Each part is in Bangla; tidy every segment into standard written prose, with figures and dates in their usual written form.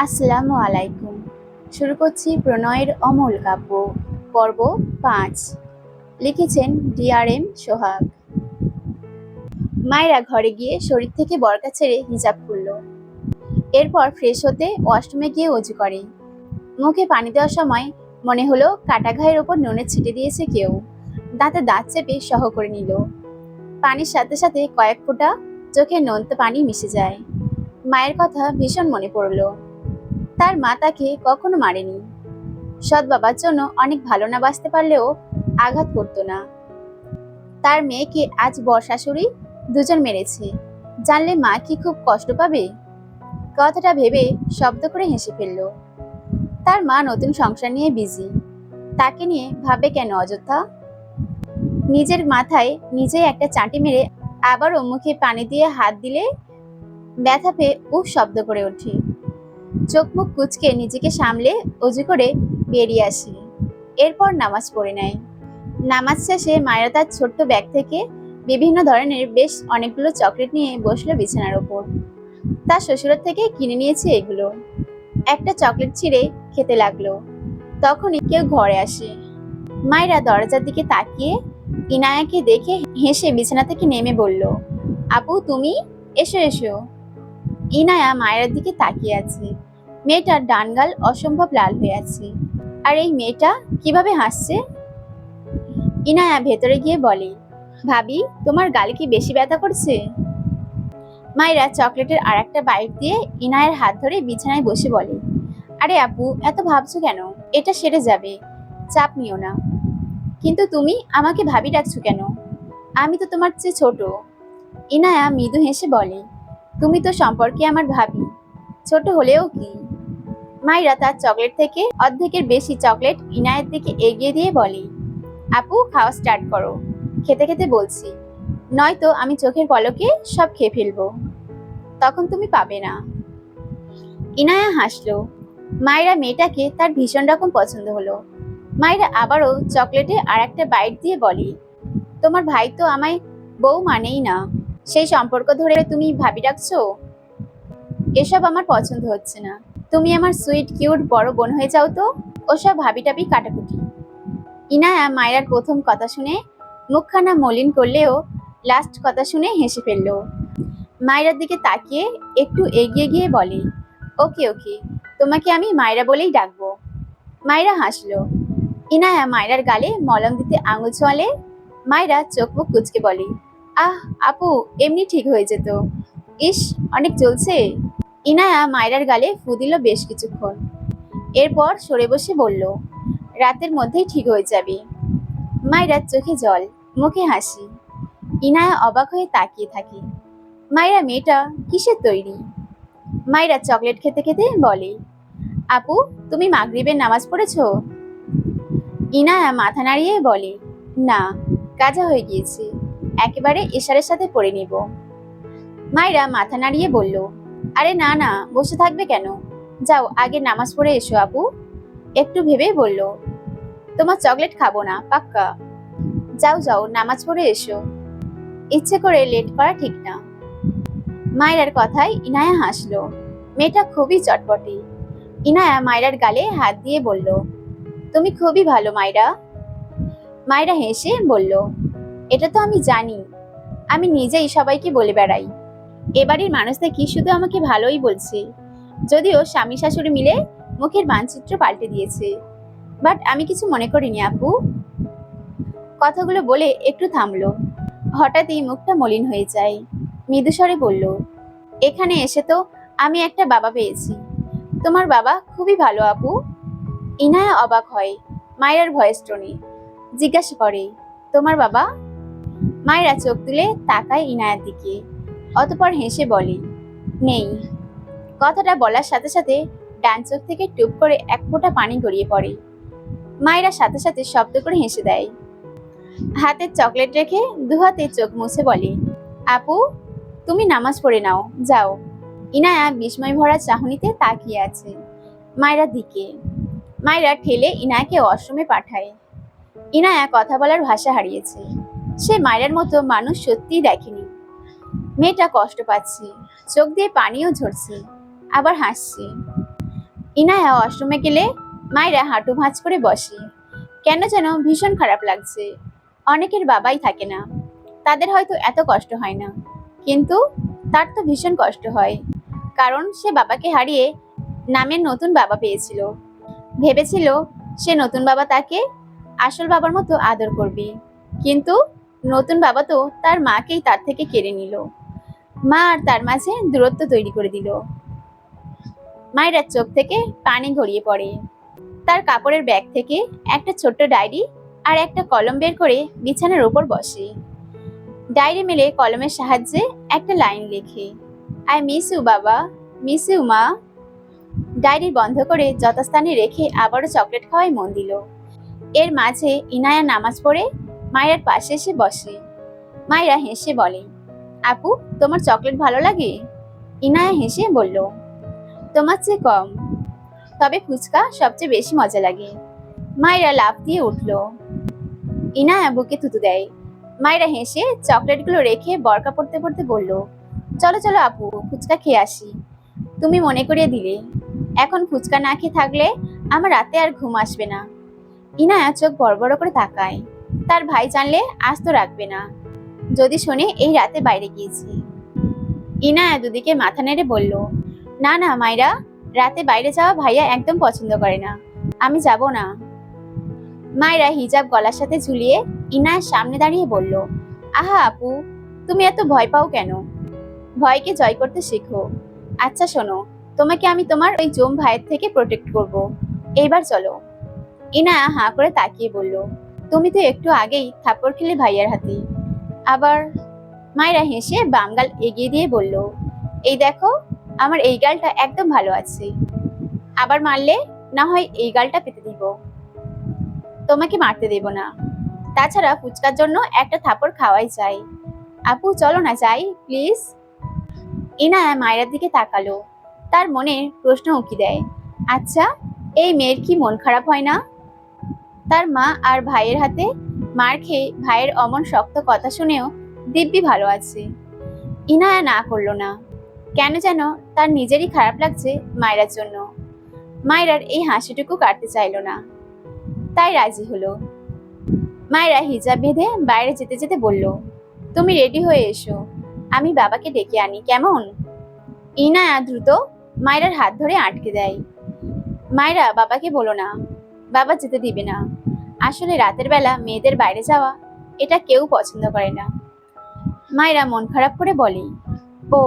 আসসালামু আলাইকুম। শুরু করছি প্রণয়ের অমল কাব্য পর্ব ৫। লিখেছেন DRM সোহাগ। মায়েরা ঘরে গিয়ে শরীর থেকে বরকা ছেড়ে হিজাব খুলল। এরপর ফ্রেশ হতে ওয়াশরুমে গিয়ে অজু করে। মুখে পানি দেওয়ার সময় মনে হলো কাটা ঘায়ের ওপর নুনের ছিটে দিয়েছে কেউ। দাঁতে দাঁত চেপে সহ করে নিল। পানির সাথে সাথে কয়েক ফোঁটা চোখে নোনতা পানি মিশে যায়। মায়ের কথা ভীষণ মনে পড়ল। তার মা তাকে কখনো মারেনি। সৎ বাবার জন্য অনেক ভালো না বাঁচতে পারলেও আঘাত করতো না। তার মেয়েকে আজ বর শাশুড়ি দুজন মেরেছে, জানলে মা কি খুব কষ্ট পাবে? কথাটা ভেবে শব্দ করে হেসে ফেলল। তার মা নতুন সংসার নিয়ে বিজি, তাকে নিয়ে ভাবে কেন অযথা? নিজের মাথায় নিজেই একটা চাঁটি মেরে আবারও মুখে পানি দিয়ে হাত দিলে ব্যথা পেয়ে উফ শব্দ করে ওঠে। চোখ মুখ কুঁচকে নিজেকে সামলে অজু করে বেরিয়ে আসে। এরপর নামাজ পড়ে নেয়। নামাজ শেষে মায়েরা তার ছোট্ট ব্যাগ থেকে বিভিন্ন ধরনের বেশ অনেকগুলো চকলেট নিয়ে বসলো বিছানার ওপর। তার শ্বশুরের থেকে কিনে নিয়েছে এগুলো। একটা চকলেট ছিঁড়ে খেতে লাগলো। তখনই কেউ ঘরে আসে। মায়েরা দরজার দিকে তাকিয়ে ইনায়াকে দেখে হেসে বিছানা থেকে নেমে বলল, আপু তুমি, এসো এসো। ইনায়া মায়ের দিকে তাকিয়ে আছে। মেয়েটার ডান গাল অসম্ভব লাল হয়ে আছে। আর এই মেয়েটা কিভাবে হাসছে? ইনায়া ভেতরে গিয়ে বলে, ভাবি তোমার গালে কি বেশি ব্যথা করছে? মায়েরা চকলেটের আর একটা বাইট দিয়ে ইনায়ের হাত ধরে বিছানায় বসে বলে, আরে আপু এত ভাবছো কেন? এটা সেরে যাবে, চাপ নিও না। কিন্তু তুমি আমাকে ভাবি ডাকছো কেন? আমি তো তোমার চেয়ে ছোট। ইনায়া মৃদু হেসে বলে, তুমি তো সম্পর্কে আমার ভাবি, ছোট হলেও কি? মাইরা তার চকলেট থেকে অর্ধেকের বেশি চকলেট ইনায়ের দিকে এগিয়ে দিয়ে বলে, আপু খাওয়া স্টার্ট করো, খেতে খেতে বলছি, নয়তো আমি চোখের পলকে সব খেয়ে ফেলবো, তখন তুমি পাবে না। ইনায়া হাসলো। মায়েরা মেয়েটাকে তার ভীষণ রকম পছন্দ হলো। মায়েরা আবারও চকলেটে আর একটা বাইট দিয়ে বলে, তোমার ভাই তো আমায় বউ মানেই না, সেই সম্পর্ক ধরে তুমি ভাবি ডাকছো? এসব আমার পছন্দ হচ্ছে না। তুমি আমার সুইট কিউট বড় বোন হয়ে যাও তো, ওসব ভাবি টাবি কাটাকুটি। ইনায়া মায়েরার প্রথম কথা শুনে মুখখানা মলিন করলেও লাস্ট কথা শুনে হেসে ফেলল। মায়েরার দিকে তাকিয়ে একটু এগিয়ে গিয়ে বলে, ওকে ওকে, তোমাকে আমি মায়েরা বলেই ডাকবো। মায়েরা হাসলো। ইনায়া মায়েরার গালে মলম দিতে আঙুল ছোঁয়ালে মায়েরা চোখ মুখ কুচকে বলে, আহ আপু এমনি ঠিক হয়ে যেত। ইস অনেক চলছে। ইনায়া মায়েরার গালে ফু দিল বেশ কিছুক্ষণ। এরপর সরে বসে বলল, রাতের মধ্যেই ঠিক হয়ে যাবে। মায়েরার চোখে জল, মুখে হাসি। ইনায়া অবাক হয়ে তাকিয়ে থাকে। মায়েরা মেয়েটা কিসের তৈরি? মায়েরা চকলেট খেতে খেতে বলে, আপু তুমি মাগরিবের নামাজ পড়েছো? ইনায়া মাথা নাড়িয়ে বলে, না, কাজা হয়ে গিয়েছে, একেবারে ইশারের সাথে পড়ে নিব। মায়েরা মাথা নাড়িয়ে বলল, আরে না না, বসে থাকবে কেন, যাও আগে নামাজ পড়ে এসো আপু। একটু ভেবেই বলল, তোমার চকলেট খাবো না পাক্কা। যাও যাও নামাজ পড়ে এসো, ইচ্ছে করে লেট করা ঠিক না। মায়েরার কথায় ইনায়া হাসলো। মেয়েটা খুবই চটপটে। ইনায়া মায়েরার গালে হাত দিয়ে বলল, তুমি খুবই ভালো মায়েরা। মায়েরা হেসে বলল, এটা তো আমি জানি, আমি নিজেই সবাইকে বলে বেড়াই। এবাড়ির মানুষ দেখি শুধু আমাকে ভালোই বলছে, যদিও স্বামী শাশুড়ি মিলে মুখের মানচিত্র পাল্টে দিয়েছে, বাট আমি কিছু মনে করিনি আপু। কথাগুলো বলে একটু থামলো। হঠাৎই মুখটা মলিন হয়ে যায়। মৃদুস্বরে বলল, এখানে এসে তো আমি একটা বাবা পেয়েছি। তোমার বাবা খুবই ভালো আপু। ইনায়া অবাক হয় মায়েরার ভয়েস টোনে। জিজ্ঞাসা করে, তোমার বাবা? মায়েরা চোখ তুলে তাকায় ইনায়ার দিকে, অতঃপর হেসে বলে, নেই। কথাটা বলার সাথে সাথে ডান চোখ থেকে টুপ করে এক ফোঁটা পানি গড়িয়ে পড়ে। মায়েরা সাথে সাথে শব্দ করে হেসে দেয়। হাতের চকলেট রেখে দুহাতে চোখ মুছে বলে, আপু তুমি নামাজ পড়ে নাও, যাও। ইনায়া বিস্ময় ভরা চাহনিতে তাকিয়ে আছে মায়েরার দিকে। মায়েরা ঠেলে ইনায়াকে ওয়াশরুমে পাঠায়। ইনায়া কথা বলার ভাষা হারিয়েছে। সে মায়েরার মতো মানুষ সত্যিই দেখেনি। মেয়েটা কষ্ট পাচ্ছে, চোখ দিয়ে পানিও ঝরছে, আবার হাসছে। ইনায়া ওয়াশরুমে গেলে মায়েরা হাঁটু ভাঁজ করে বসে। কেন যেন ভীষণ খারাপ লাগছে। অনেকের বাবাই থাকে না, তাদের হয়তো এত কষ্ট হয় না, কিন্তু তার তো ভীষণ কষ্ট হয়, কারণ সে বাবাকে হারিয়ে নামের নতুন বাবা পেয়েছিল। ভেবেছিল সে নতুন বাবা তাকে আসল বাবার মতো আদর করবে, কিন্তু নতুন বাবা তো তার মাকেই তার থেকে কেড়ে নিল। মা আর তার মাঝে দূরত্ব তৈরি করে দিল। মায়ের চোখ থেকে পানি গড়িয়ে পড়ে। তার কাপড়ের ব্যাগ থেকে একটা ছোট্ট ডায়েরি আর একটা কলম বের করে বিছানার উপর বসে। ডায়েরি মেলে কলমের সাহায্যে একটা লাইন লেখে, আই মিস ইউ বাবা, মিস ইউ মা। ডায়েরি বন্ধ করে যথাস্থানে রেখে আবারও চকলেট খাওয়ায় মন দিল। এর মাঝে ইনায়া নামাজ পড়ে মায়ের পাশে এসে বসে। মায়েরা হেসে বলে, আপু তোমার চকলেট ভালো লাগে? ইনায়া হেসে বলল, তোমার চেয়ে কম, তবে ফুচকা সবচেয়ে বেশি মজা লাগে। মায়েরা লাফ দিয়ে উঠল। ইনায়া বুকে থুতু দেয়। মায়েরা হেসে চকলেটগুলো রেখে বরকা পড়তে পড়তে বলল, চলো চলো আপু, ফুচকা খেয়ে আসি। তুমি মনে করিয়ে দিলে, এখন ফুচকা না খেয়ে থাকলে আমার রাতে আর ঘুম আসবে না। ইনায়া চোখ বড় বড় করে তাকায়। তার ভাই জানলে আজ তো রাখবে না, যদি শোনে এই রাতে বাইরে গিয়েছি। ইনায়া দুদিকে মাথা নেড়ে বলল, না না মাইরা, রাতে বাইরে যাওয়া ভাইয়া একদম পছন্দ করে না, আমি যাব না। মায়েরা হিজাব গলার সাথে ঝুলিয়ে ইনায়ার সামনে দাঁড়িয়ে বলল, আহা আপু, তুমি এত ভয় পাও কেন? ভয়কে জয় করতে শেখো। আচ্ছা শোনো, তোমাকে আমি তোমার ওই জোম ভাইয়ের থেকে প্রোটেক্ট করব। এইবার চলো। ইনায়া হাঁ করে তাকিয়ে বলল, তুমি তো একটু আগেই থাপ্পড় খেলে ভাইয়ার হাতে, আবার? মায়েরা হেসে বাম গাল এগিয়ে দিয়ে বলল, এই দেখো, আমার এই গালটা একদম ভালো আছে, আবার মারলে না হয় এই গালটা পেতে দিব, তোমাকে মারতে দেব না। তাছাড়া ফুচকার জন্য একটা থাপড় খাওয়াই চাই। আপু চলো না যাই প্লিজ। ইনায়া মায়ের দিকে তাকালো। তার মনে প্রশ্ন উকি দেয়, আচ্ছা এই মেয়ের কি মন খারাপ হয় না? তার মা আর ভাইয়ের হাতে মার খেয়ে ভাইয়ের অমন শক্ত কথা শুনেও দিব্যি ভালো আছে। ইনায়া না করলো না। কেন যেন তার নিজেরই খারাপ লাগছে মায়েরার জন্য। মায়েরার এই হাসিটুকু কাটতে চাইলো না, তাই রাজি হলো। মায়েরা হিজাব বেঁধে বাইরে যেতে যেতে বলল, তুমি রেডি হয়ে এসো, আমি বাবাকে ডেকে আনি, কেমন? ইনায়া দ্রুত মায়েরার হাত ধরে আটকে দেয়। মায়েরা বাবাকে বলো না, বাবা যেতে দিবে না। আসলে রাতের বেলা মেয়েদের বাইরে যাওয়া এটা কেউ পছন্দ করে না। মায়েরা মন খারাপ করে বলে, ও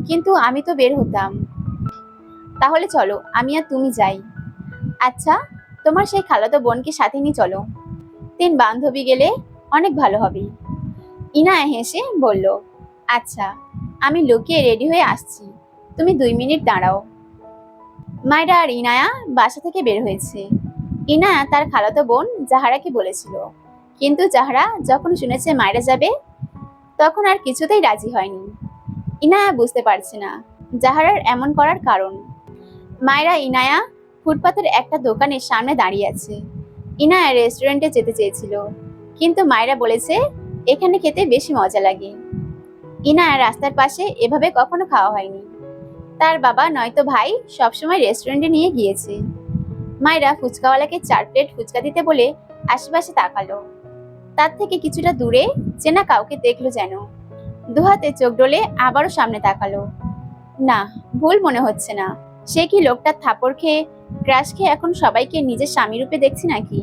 কিন্তু আমি তো বের হতাম। তাহলে চলো আমি আর তুমি যাই। আচ্ছা তোমার সেই খালাতো বোনকে সাথে নিয়ে চলো, 3 বান্ধবী গেলে অনেক ভালো হবে। ইনায়া হেসে বলল, আচ্ছা আমি লুকিয়ে রেডি হয়ে আসছি, তুমি 2 মিনিট দাঁড়াও। মায়েরা আর ইনায়া বাসা থেকে বের হয়েছে। ইনায়া তার খালাতো বোন জাহারাকে বলেছিল, কিন্তু জাহারা যখন শুনেছে মায়েরা যাবে তখন আর কিছুতেই রাজি হয়নি। ইনায়া বুঝতে পারছে না জাহারার এমন করার কারণ। মায়েরা ইনায়া ফুটপাতের একটা দোকানের সামনে দাঁড়িয়ে আছে। ইনায়া রেস্টুরেন্টে যেতে চেয়েছিল, কিন্তু মায়েরা বলেছে এখানে খেতে বেশি মজা লাগে। ইনায়া রাস্তার পাশে এভাবে কখনো খাওয়া হয়নি। তার বাবা নয়তো ভাই সবসময় রেস্টুরেন্টে নিয়ে গিয়েছে। মায়েরা ফুচকাওয়ালাকে 4 প্লেট ফুচকা দিতে বলে আশেপাশে তাকালো। তার থেকে কিছুটা দূরে চেনা কাউকে দেখলো যেন। দুহাতে চোখ ডলে আবারও সামনে তাকালো। না, ভুল মনে হচ্ছে না। সে কি লোকটার থাপড় খেয়ে ক্রাশ খেয়ে এখন সবাইকে নিজের স্বামী রূপে দেখছে নাকি?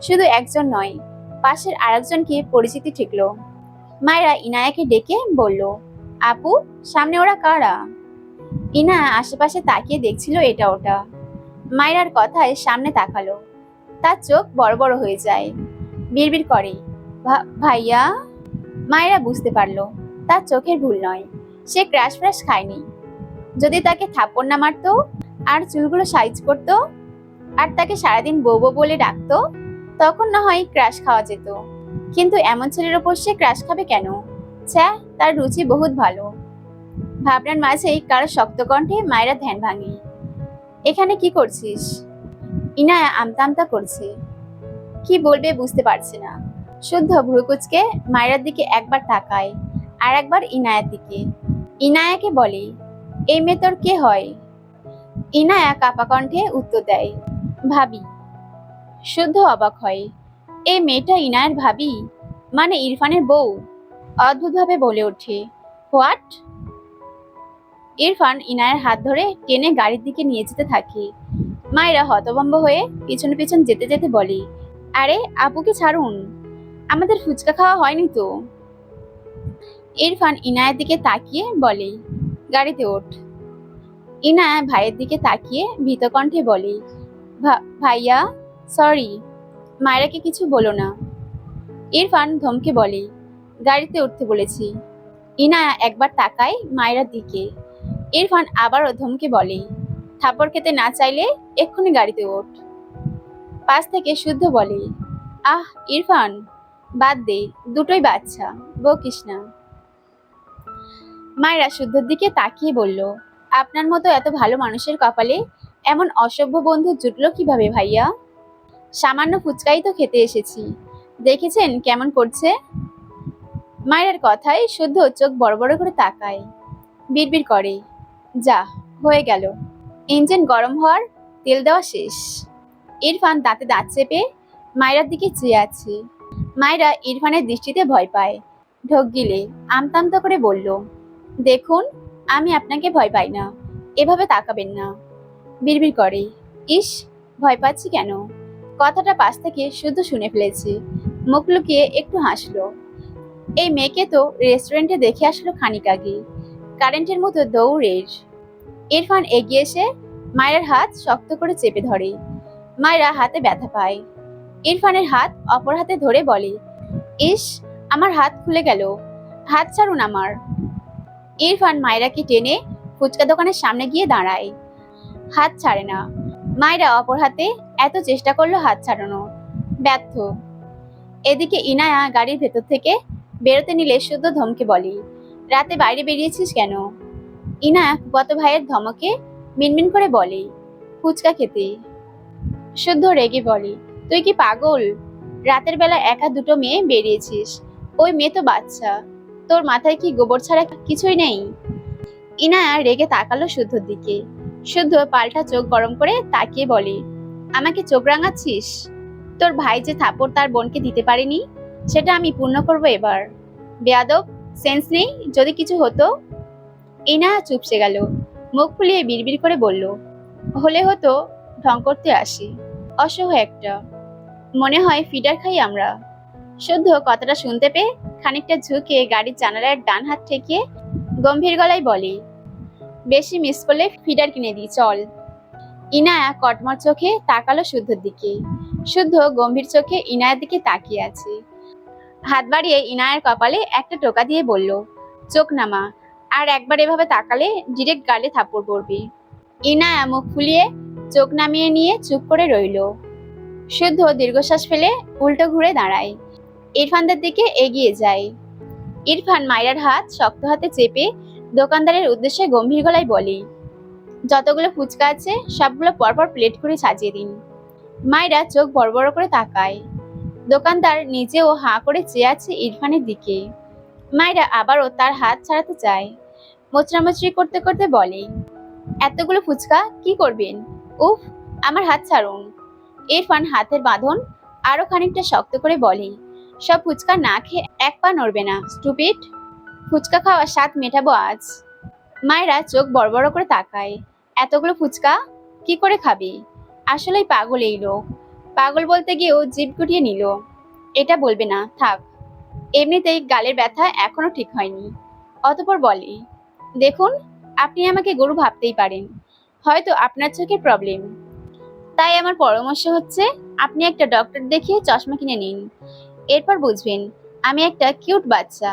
শুধু একজন নয়, পাশের আরেকজনকে পরিচিতি ঠিকলো। মায়েরা ইনায়াকে ডেকে বলল, আপু সামনে ওরা কারা? ইনায়া আশেপাশে তাকিয়ে দেখছিল এটা ওটা। মায়েরার কথায় সামনে তাকালো। তার চোখ বড় বড় হয়ে যায়। বিড়বিড় করে, ভাইয়া। মায়েরা বুঝতে পারলো তার চোখের ভুল নয়, সে ক্র্যাশ ফ্র্যাশ খায়নি। যদি তাকে থাপ্পড় না মারতো আর চুলগুলো সাইজ করতো আর তাকে সারাদিন বউ বউ বলে ডাকতো, তখন না হয় ক্রাশ খাওয়া যেত। কিন্তু এমন ছেলের ওপর সে ক্রাশ খাবে কেন? ছ্যা, তার রুচি বহুত ভালো। ভাবনার মাঝেই কারো শক্ত কণ্ঠে মায়েরা ধ্যান ভাঙে। এখানে কি করছিস? ইনায়া আমতা আমতা করছে, কি বলবে বুঝতে পারছে না। শুদ্ধ ভ্রুকুচকে মায়েরার দিকে একবার তাকায় আর একবার ইনায়ার দিকে। ইনায়াকে বলে, এই মেয়ে তোর কে হয়? ইনায়া কাপা কণ্ঠে উত্তর দেয়, ভাবি। শুদ্ধ অবাক হয়, এই মেয়েটা ইনায়ের ভাবি, মানে ইরফানের বউ। অদ্ভুতভাবে বলে ওঠে, হোয়াট? ইরফান ইনায়ের হাত ধরে টেনে গাড়ির দিকে নিয়ে যেতে থাকে। মায়েরা হতভম্ব হয়ে পিছন পিছন যেতে যেতে বলে, আরে আপুকে ছাড়ুন, আমাদের ফুচকা খাওয়া হয়নি তো। ইরফান ইনায়ের দিকে তাকিয়ে বলে, গাড়িতে ওঠ। ইনায়া ভাইয়ের দিকে তাকিয়ে ভীত কণ্ঠে বলে, ভাইয়া সরি, মায়েরাকে কিছু বলো না। ইরফান ধমকে বলে, গাড়িতে উঠতে বলেছি। ইনায়া একবার তাকায় মায়েরার দিকে। ইরফান আবারও ধমকে বলে, থাপ্পড় খেতে না চাইলে এক্ষুনি গাড়িতে ওঠ। পাশ থেকে শুদ্ধ বলে, আহ ইরফান, বাদ দে, দুটোই বাচ্চা, বকিস না। মায়েরা শুদ্ধর দিকে তাকিয়ে বলল, আপনার মতো এত ভালো মানুষের কপালে এমন অসভ্য বন্ধু জুটলো কিভাবে ভাইয়া? সামান্য ফুচকাই তো খেতে এসেছি, দেখেছেন কেমন করছে? মায়ের কথায় শুদ্ধ চোখ বড় বড় করে তাকায়, বিড়বিড় করে, যা হয়ে গেল, ইঞ্জিন গরম হওয়ার তেল দেওয়া শেষ। ইরফান দাঁতে দাঁত চেপে মায়েরার দিকে চেয়ে আছে। মায়েরা ইরফানের দৃষ্টিতে ভয় পায়, ঢোক গিলে আমতামতা করে বলল, দেখুন আমি আপনাকে ভয় পাই না, এভাবে তাকাবেন না। বিড়বিড় করে, ইস ভয় পাচ্ছি কেন? কথাটা পাশ থেকে শুদ্ধ শুনে ফেলেছে, মুখ লুকিয়ে একটু হাসলো। এই মেয়েকে তো রেস্টুরেন্টে দেখে আসলো খানিক আগে, কারেন্টের মতো দৌড়ের। ইরফান এগিয়ে এসে মায়ের হাত শক্ত করে চেপে ধরে। মায়েরা হাতে ব্যথা পায়। ইরফানের হাত অপর হাতে ধরে বলে, ইস আমার হাত খুলে গেল, হাত ছাড়ুন আমার। ইরফান মায়েরাকে টেনে ফুচকা দোকানের সামনে গিয়ে দাঁড়ায়, হাত ছাড়ে না। মায়েরা অপর হাতে এত চেষ্টা করলো হাত ছাড়ানো, ব্যর্থ। এদিকে ইনায়া গাড়ির ভেতর থেকে বেরোতে নিলে শুদ্ধ ধমকে বলে, রাতে বাইরে বেরিয়েছিস কেন? ইনায়া গত ভাইয়ের ধমকে মিনমিন করে বলে, ফুচকা খেতে। শুদ্ধ রেগে বলে, তুই কি পাগল? রাতের বেলা একা দুটো মেয়ে বেরিয়েছিস, ওই মেয়ে তো বাচ্চা, তোর মাথায় কি গোবর ছাড়া কিছুই নেই? ইনায়া রেগে তাকালো শুদ্ধর দিকে। শুদ্ধ পাল্টা চোখ গরম করে তাকিয়ে বলে, আমাকে চোখ রাঙাচ্ছিস? তোর ভাই যে থাপ্পড় তার বোনকে দিতে পারেনি, সেটা আমি পূর্ণ করব এবার। বেয়াদব, সেন্স নেই যদি কিছু হতো। ইনায়া চুপসে গেল, মুখ ফুলিয়ে বিড়বিড় করে বলল, হলে হতো, ঢং করতে আসি, অসহায় একটা, মনে হয় ফিডার খাই আমরা। শুদ্ধ কথাটা শুনতে পেয়ে খানিকটা ঝুঁকে গাড়ির জানালার ডান হাত ঠেকিয়ে গম্ভীর গলায় বলে, বেশি মিস করলে ফিডার কিনে দিই চল। ইনায়া কটমট চোখে তাকালো শুদ্ধর দিকে। শুদ্ধ গম্ভীর চোখে ইনায়ার দিকে তাকিয়ে আছে। হাত বাড়িয়ে ইনায়ার কপালে একটা টোকা দিয়ে বলল, চোখ নামা, আর একবার এভাবে তাকালে ডিরেক্ট গালে থাপ্পড় পড়বে। ইনায়া মুখ ফুলিয়ে চোখ নামিয়ে নিয়ে চুপ করে রইল। শুদ্ধ দীর্ঘশ্বাস ফেলে উল্টো ঘুরে দাঁড়ায়, ইরফানদের দিকে এগিয়ে যায়। ইরফান মায়ের হাত শক্ত হাতে চেপে দোকানদারের উদ্দেশ্যে গম্ভীর গলায় বলে, যতগুলো ফুচকা আছে সবগুলো পরপর প্লেট করে সাজিয়ে দিন। মায়েরা চোখ বড় বড় করে তাকায়। দোকানদার নিজেও হাঁ করে চেয়ে আছে ইরফানের দিকে। মায়েরা আবারও তার হাত ছাড়াতে চায়, মোচড়ামুচড়ি করতে করতে বলে, এতগুলো ফুচকা কি করবেন? উফ, আমার হাত ছাড়ুন। ইরফান হাতের বাঁধন আরো খানিকটা শক্ত করে বলে, সব ফুচকা না খেয়ে এক পা নড়বে না, স্টুপিড। ফুচকা খাওয়ার স্বাদ মেটাবো আজ। মায়েরা চোখ বড় বড় করে তাকায়, এতগুলো ফুচকা কি করে খাবে? আসলেই পাগল এই লোক। পাগল বলতে গিয়েও জিভ গুটিয়ে নিল। এটা বলবে না, থাক, এমনিতেই গালের ব্যথা এখনো ঠিক হয়নি। অতঃপর বলে, দেখুন আপনি আমাকে গরু ভাবতেই পারেন, হয়তো আপনার চোখের প্রবলেম, তাই আমার পরামর্শ হচ্ছে আপনি একটা ডক্টর দেখিয়ে চশমা কিনে নিন, এরপর বুঝবেন আমি একটা কিউট বাচ্চা,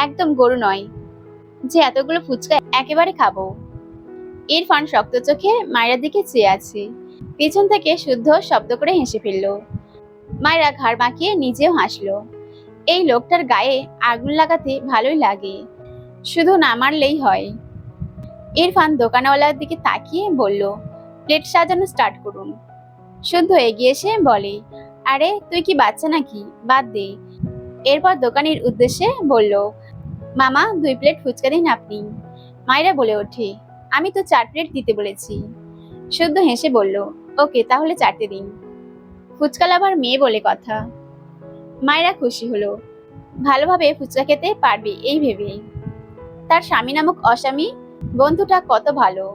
একদম গরু নয় যে এতগুলো ফুচকা একেবারে খাবো। ইরফান শক্ত চোখে মায়ের দিকে চেয়ে আছে। পিছন থেকে শুদ্ধ শব্দ করে হেসে ফেলল। মায়েরা ঘাড় বাঁকিয়ে নিজেও হাসলো। এই লোকটার গায়ে আগুন লাগাতে ভালোই লাগে, শুধু না মারলেই হয়। ইরফান দোকানওয়ালার দিকে তাকিয়ে বলল, প্লেট সাজানো স্টার্ট করুন। শুদ্ধ এগিয়ে এসে বলে, আরে তুই কি বাচ্চা নাকি, বাদ দে। এরপর দোকানের উদ্দেশ্যে বলল, মামা 2 প্লেট ফুচকা দিন আপনি। মায়েরা বলে ওঠে, আমি তো 4 প্লেট দিতে বলেছি। শুদ্ধ হেসে বলল, ওকে তাহলে 4টে দিন। ফুচকা লাভার মেয়ে বলে কথা। মায়েরা খুশি হলো, ভালোভাবে ফুচকা খেতে পারবে এই ভেবে। তার স্বামী নামক অস্বামী বন্ধুটা কত ভালো,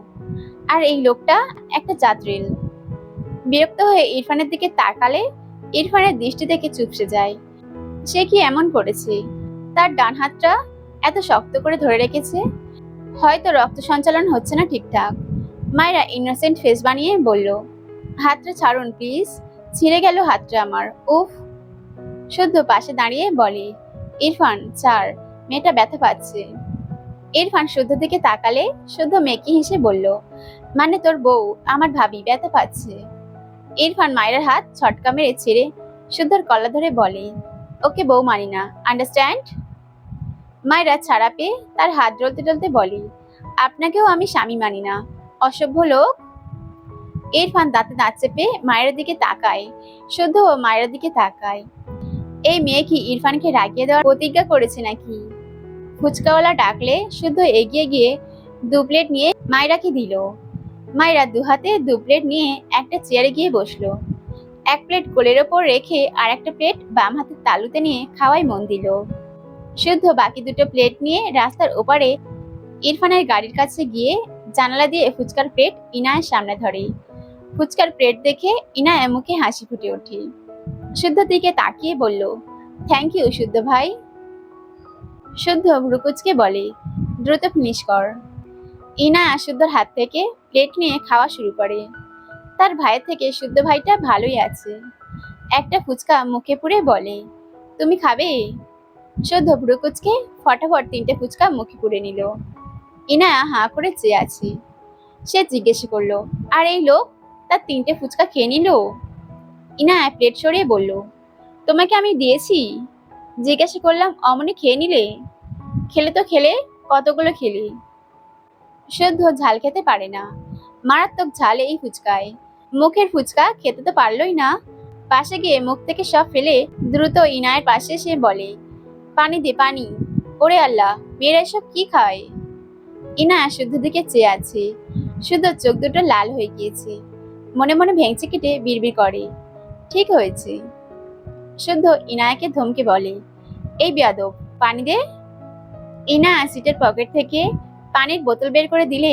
আর এই লোকটা একটা জাতরেল। বিরক্ত হয়ে ইরফানের দিকে তাকালে ইরফানের দৃষ্টি থেকে চুপসে যায়। সে কি এমন করেছে? তার ডান হাতটা এত শক্ত করে ধরে রেখেছে, হয়তো রক্ত সঞ্চালন হচ্ছে না ঠিকঠাক। মায়েরা ইনোসেন্ট ফেস বানিয়ে বলল, হাতটা ছাড়ুন প্লিজ, ছিঁড়ে গেল হাতটা আমার, উফ। শুদ্ধ পাশে দাঁড়িয়ে বলে, ইরফান ছাড়, মেয়েটা ব্যথা পাচ্ছে। ইরফান শুদ্ধ দিকে তাকালে শুদ্ধ মেকি হেসে বলল, মানে তোর বউ, আমার ভাবি ব্যথা পাচ্ছে। ইরফান মায়ের হাত ছটকা মেরে ছেড়ে শুদ্ধর কলা ধরে বলে, ওকে বউ মানি না, আন্ডারস্ট্যান্ড? মায়েরা ছাড়া পেয়ে তার হাত ডলতে ডলতে বলে, আপনাকেও আমি স্বামী মানি না, অসভ্য লোক। ইরফান দাঁতে দাঁত চেপে মায়ের দিকে তাকায়, শুদ্ধ মায়ের দিকে তাকায়। এই মেয়ে কি ইরফানকে রাগিয়ে দেওয়ার প্রতিজ্ঞা করেছে নাকি? ফুচকাওয়ালা ডাকলে শুদ্ধ এগিয়ে গিয়ে 2 প্লেট নিয়ে মায়েরাকে দিল। মায়েরা 2 হাতে 2 প্লেট নিয়ে একটা চেয়ারে গিয়ে বসলো। 1 প্লেট কোলের ওপর রেখে আর একটা প্লেট বাম হাতের তালুতে নিয়ে খাওয়ায় মন দিল। শুদ্ধ বাকি 2টো প্লেট নিয়ে রাস্তার ওপারে ইরফানের গাড়ির কাছে গিয়ে জানালা দিয়ে ফুচকার প্লেট ইনায়ের সামনে ধরে। ফুচকার প্লেট দেখে ইনায়ের মুখে হাসি ফুটে ওঠে। শুদ্ধ দিকে তাকিয়ে বলল, থ্যাংক ইউ শুদ্ধ ভাই। শুদ্ধ ভ্রুকুচকে বলে, দ্রুত ফিনিশ কর। ইনায়া শুদ্ধর হাত থেকে প্লেট নিয়ে খাওয়া শুরু করে। তার ভাইয়ের থেকে শুদ্ধ ভাইটা ভালোই আছে। একটা ফুচকা মুখে পুরে বলে, তুমি খাবে? শুদ্ধ ভ্রুকুচকে ফটাফট 3টে ফুচকা মুখে পুরে নিল। ইনায়া হাঁ করে চেয়ে আছে। সে জিজ্ঞেস করলো, আর এই লোক তার 3টে ফুচকা খেয়ে নিল? ইনায়া প্লেট সরিয়ে বলল, তোমাকে আমি দিয়েছি? জিজ্ঞাসা করলাম, অমনি খেয়ে নিলে? খেলে তো খেলে, কতগুলো খেলি? শুদ্ধ ঝাল খেতে পারে না, মারাত্মক ঝাল এই ফুচকায়। মুখের ফুচকা খেতে তো পারলই না, পাশে গিয়ে মুখ থেকে সব ফেলে দ্রুত ইনায়ের পাশে এসে বলে, পানি দে পানি। ওরে আল্লাহ, মেয়েরা এসব কি খায়? ইনায়া শুদ্ধ দিকে চেয়ে আছে। শুদ্ধ চোখ দুটো লাল হয়ে গিয়েছে, মনে মনে ভেঙচি কেটে বিড়বিড় করে, ঠিক হয়েছে। শুদ্ধ ইনায়াকে ধমকে বলে, এই বেয়াদব, পানি দে। ইনায়া সিটের পকেট থেকে পানির বোতল বের করে দিলে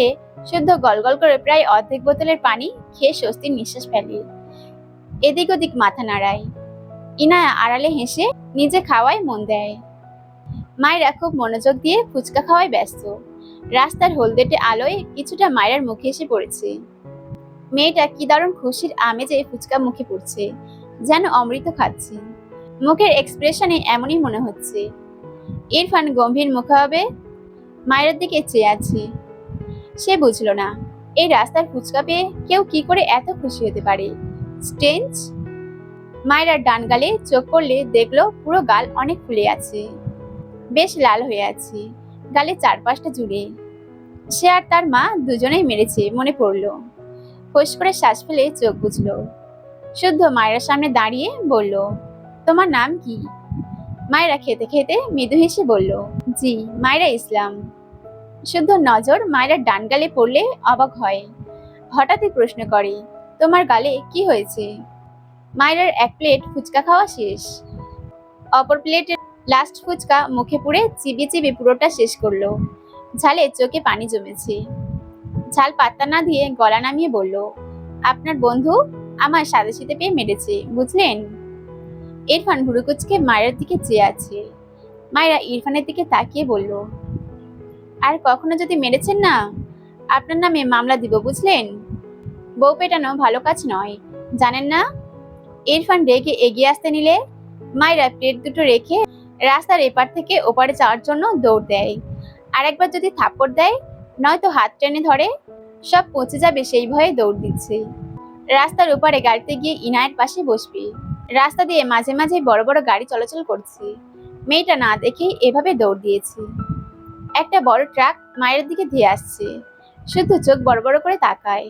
শুদ্ধ গলগল করে প্রায় অর্ধেক বোতলের পানি খেয়ে স্বস্তির নিঃশ্বাস ফেলে। এদিক ওদিক মাথা নাড়ায়। ইনায়া আড়ালে হেসে নিজে খাওয়ায় মন দেয়। মায়েরা খুব মনোযোগ দিয়ে ফুচকা খাওয়ায় ব্যস্ত। রাস্তার হলদেটে আলোয় কিছুটা মায়ের মুখে এসে পড়েছে। মেয়েটা কি দারুণ খুশির আমেজে ফুচকা মুখে পড়ছে, যেন অমৃত খাচ্ছে। মুখের এক্সপ্রেশনে এমনই মনে হচ্ছে। ইরফান গম্ভীর মুখভাবে মায়ের দিকে চেয়ে আছে। সে বুঝলো না এই রাস্তার ফুচকা পেয়ে কেউ কি করে এত খুশি হতে পারে। স্ট্রেঞ্জ। মায়েরা ডান গালে চোখ পড়লে দেখলো পুরো গাল অনেক ফুলে আছে, বেশ লাল হয়ে আছে গালে 4-5টা জুড়ে। সে আর তার মা দুজনেই মেরেছে মনে পড়লো। ফোঁস করে শ্বাস ফেলে চোখ বুঝলো। শুদ্ধ মায়ের সামনে দাঁড়িয়ে বলল, তোমার নাম কি? মায়েরা খেতে খেতে মৃদু হেসে বলল, জি মায়েরা ইসলাম। শুদ্ধ নজর মায়েরা ডান গালে পড়লে অবাক হয়। হঠাৎই প্রশ্ন করে, তোমার গালে কি হয়েছে? মায়েরার 1 প্লেট ফুচকা খাওয়া শেষ। অপর প্লেটের লাস্ট ফুচকা মুখে পুরে চিবিয়ে চিবিয়ে পুরোটা শেষ করলো। ঝালে চোখে পানি জমেছে। ঝাল পাত্তা না দিয়ে গলা নামিয়ে বলল, আপনার বন্ধু আমার সাদাসিধে পেয়ে মেরেছে, বুঝলেন? ইরফান ভুরুকুচকে মায়ের দিকে চেয়ে আছে। মায়েরা ইরফানের দিকে তাকিয়ে বলল, আর কখনো যদি মেরেছেন না, আপনার নামে মামলা দিব, বুঝলেন? বউ পেটানো ভালো কাজ নয়, জানেন না? ইরফান রেগে এগিয়ে আসতে নিলে মায়েরা প্লেট দুটো রেখে রাস্তার এপার থেকে ওপারে যাওয়ার জন্য দৌড় দেয়। আর একবার যদি থাপ্পড় দেয়, নয়তো হাত টেনে ধরে, সব পচে যাবে সেই ভয়ে দৌড় দিচ্ছে। রাস্তার ওপারে গাড়িতে গিয়ে ইনায়ের পাশে বসবে। রাস্তা দিয়ে মাঝে মাঝে বড় বড় গাড়ি চলাচল করছে। মেয়েটা না দেখে এভাবে দৌড় দিয়েছে। একটা বড় ট্রাক মায়ের দিকে ধেয়ে আসছে। শুধু চোখ বড় বড় করে তাকায়।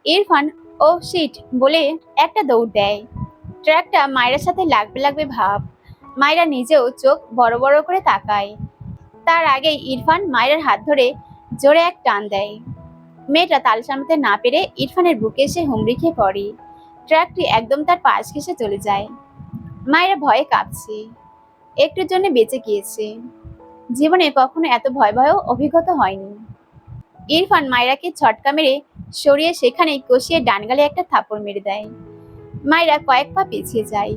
ইরফান ও শিট বলে একটা দৌড় দেয়। ট্রাকটা মায়ের সাথে লাগবে লাগবে ভাব। মায়েরা নিজেও চোখ বড় বড় করে তাকায়। তার আগেই ইরফান মায়ের হাত ধরে জোরে এক টান দেয়। মেয়েটা তাল সামলাতে না পেরে ইরফানের বুকে এসে হুমড়ি খেয়ে পড়ে। ট্রাকটি একদম তার পাশ ঘেঁষে চলে যায়। মায়েরা ভয়ে কাঁপছে, একটুর জন্য বেঁচে গিয়েছে। জীবনে কখনো এত ভয়াবহ অভিজ্ঞতা হয়নি। ইরফান মায়রাকে ছটকা মেরে সরিয়ে সেখানেই কষিয়ে ডানগালে একটা থাপড় মেরে দেয়। মায়রা কয়েক পা পিছিয়ে যায়।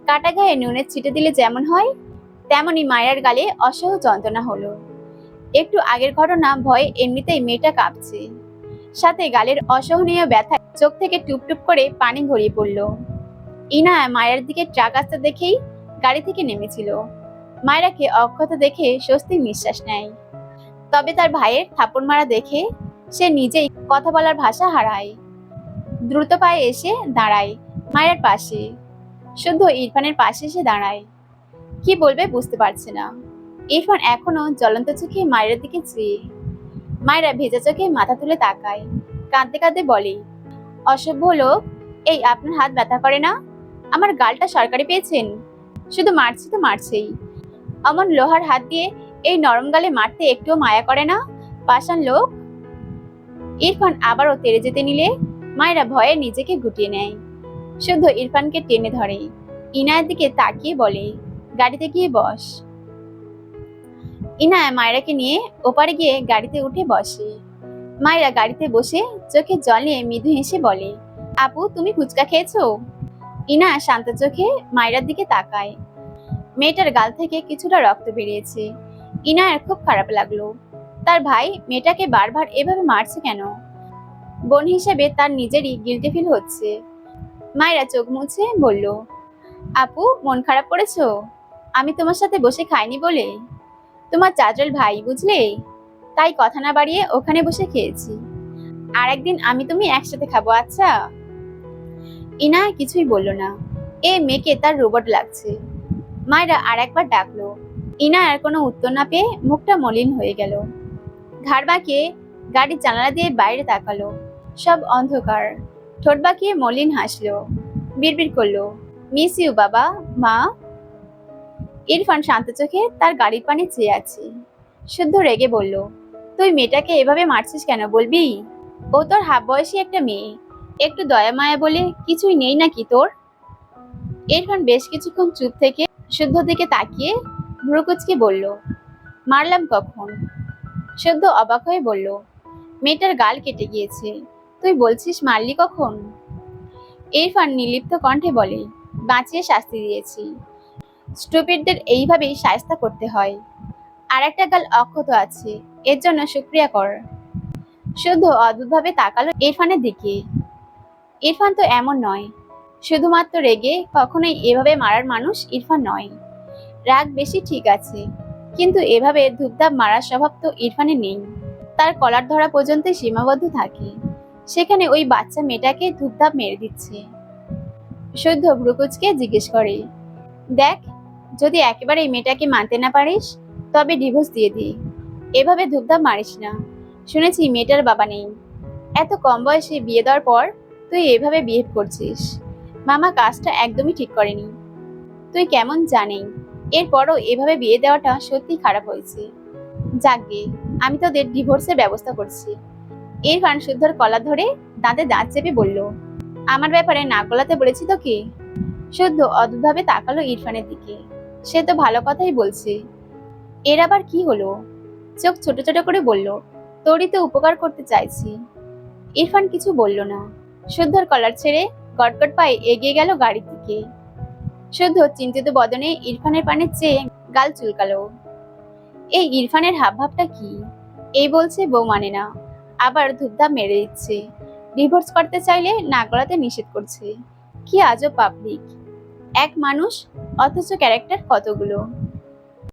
কাটা গায়ে নুনের ছিটে দিলে যেমন হয়, তেমনি মায়রার গালে অসহ্য যন্ত্রণা হলো। একটু আগের ঘটনা ভয়ে এমনিতেই মেয়েটা কাঁপছে, সাথে গালের অসহনীয় ব্যথায় চোখ থেকে টুপটুপ করে পানি গড়িয়ে পড়ল। ইনা মায়ের দিকে ট্রাক আসতে দেখেই গাড়ি থেকে নেমেছিল। মায়রাকে অক্ষত দেখে স্বস্তির নিঃশ্বাস নেয়। তবে তার ভাইয়ের থাপড় মারা দেখে সে নিজেই কথা বলার ভাষা হারায়। দ্রুত পায়ে এসে দাঁড়ায় মায়ের পাশে। শুদ্ধ ইরফানের পাশে এসে দাঁড়ায়। কি বলবে বুঝতে পারছে না। ইরফান এখনো জ্বলন্ত চোখে মায়ের দিকে চেয়ে। মায়েরা ভেজা চোখে মাথা তুলে তাকায়, কাঁদতে কাঁদতে বলে, অসভ্য লোক, এই আপনার হাত ব্যথা করে না? আমার গালটা সরকারি পেয়েছেন? শুধু মারছি তো মারছেই। অমন লোহার হাত দিয়ে এই নরম গালে মারতে একটুও মায়া করে না, পাষাণ লোক। ইরফান আবারও তেড়ে যেতে নিলে মায়েরা ভয়ে নিজেকে গুটিয়ে নেয়। শুদ্ধ ইরফানকে টেনে ধরে, ইনায়ের দিকে তাকিয়ে বলে, গাড়িতে গিয়ে বস। ইনায়া মায়েরাকে নিয়ে ওপারে গিয়ে গাড়িতে উঠে বসে। মায়েরা গাড়িতে বসে চোখে জল নিয়ে মৃদু হেসে বলে, আপু তুমি ফুচকা খেয়েছো? ইনা শান্ত চোখে মায়েরার দিকে তাকায়। মেয়েটার গাল থেকে কিছুটা রক্ত বেরিয়েছে। ইনায়ার খুব খারাপ লাগলো। তার ভাই মেয়েটাকে বারবার এভাবে মারছে কেন? বোন হিসেবে তার নিজেরই গিল্টি ফিল হচ্ছে। মায়েরা চোখ মুছে বলল, আপু মন খারাপ করেছো? আমি তোমার সাথে বসে খাইনি বলে? তোমার চাচল ভাই বুঝলে, তাই কথা না বাড়িয়ে ওখানে বসে খেয়েছি। আর একদিন আমি তুমি একসাথে খাবো, আচ্ছা? ইনা কিছুই বলল না। এ মেয়েকে তার রোবট লাগছে। মায়েরা আর একবার ডাকলো। ইনা আর কোনো উত্তর না পেয়ে মুখটা মলিন হয়ে গেল। ঘাড় বাঁকিয়ে গাড়ির জানালা দিয়ে বাইরে তাকালো। সব অন্ধকার। ঠোঁট বাঁকিয়ে মলিন হাসলো, বিড়বিড় করলো, মিস ইউ বাবা, মা। ইরফান শান্ত চোখে তার গাড়ির পানে চেয়ে আছে। শুদ্ধ রেগে বলল, তুই মেয়েটাকে এভাবে মারছিস কেন বলবি? ও তোর হাফ বয়সী একটা মেয়ে, একটু দয়া মায়া বলে কিছুই নেই নাকি তোর? ইরফান বেশ কিছুক্ষণ চুপ থেকে শুদ্ধ দিকে তাকিয়ে ভ্রু কুঁচকে বলল, মারলাম কখন? শুদ্ধ অবাক হয়ে বলল, মেয়েটার গাল কেটে গিয়েছে, তুই বলছিস মারলি কখন? ইরফান নির্লিপ্ত কণ্ঠে বলে, বাঁচিয়ে শাস্তি দিয়েছি। স্টুপিডদের এইভাবেই শায়েস্তা করতে হয়। আর একটা গাল অক্ষত আছে, এর জন্য শুকরিয়া কর। শুদ্ধ অদ্ভুতভাবে তাকালো ইরফানের দিকে। ইরফান তো এমন নয়। শুধুমাত্র রেগে কখনোই এভাবে মারার মানুষ ইরফান নয়। রাগ বেশি ঠিক আছে, কিন্তু এভাবে ধূপধাপ মারার স্বভাব তো ইরফানের নেই। তার কলার ধরা পর্যন্ত সীমাবদ্ধ থাকে, সেখানে ওই বাচ্চা মেয়েটাকে ধূপধাপ মেরে দিচ্ছে। শুদ্ধ ভ্রুকুচকে জিজ্ঞেস করে, দেখ, যদি একেবারে এই মেয়েটাকে মানতে না পারিস তবে ডিভোর্স দিয়ে দি। এভাবে ধূপধাপ মারিস না। শুনেছি মেয়েটার বাবা নেই। এত কম বয়সে বিয়ে দেওয়ার পর তুই এভাবে বিহেভ করছিস। মামা কাজটা একদমই ঠিক করেনি। তুই কেমন জানি, এরপরও এভাবে বিয়ে দেওয়াটা সত্যি খারাপ হয়েছে। যাকগে, আমি তোদের ডিভোর্সের ব্যবস্থা করছি। ইরফান শুদ্ধর কলার ধরে দাঁতে দাঁত চেপে বলল, আমার ব্যাপারে না গলাতে বলেছি তোকে? শুদ্ধ অদ্ভুতভাবে তাকালো ইরফানের দিকে। সে তো ভালো কথাই বলছে, এর আবার কি হলো? চোখ ছোট ছোট করে বলল, তোরই তো উপকার করতে চাইছি। ইরফান কিছু বলল না। শুদ্ধর কলার ছেড়ে গটগট পায়ে এগিয়ে গেল গাড়ির দিকে। শুদ্ধ চিন্তিত বদনে ইরফানের পানে চেয়ে গাল চুলকালো। এই ইরফানের হাবভাবটা কি? এই বলছে বউ মানে না, আবার ধূপধাপ মেরে দিচ্ছে। ডিভোর্স করতে চাইলে না গলাতে নিষেধ করছে। কি আজব পাবলিক! এক মানুষ অথচ ক্যারেক্টার কতগুলো।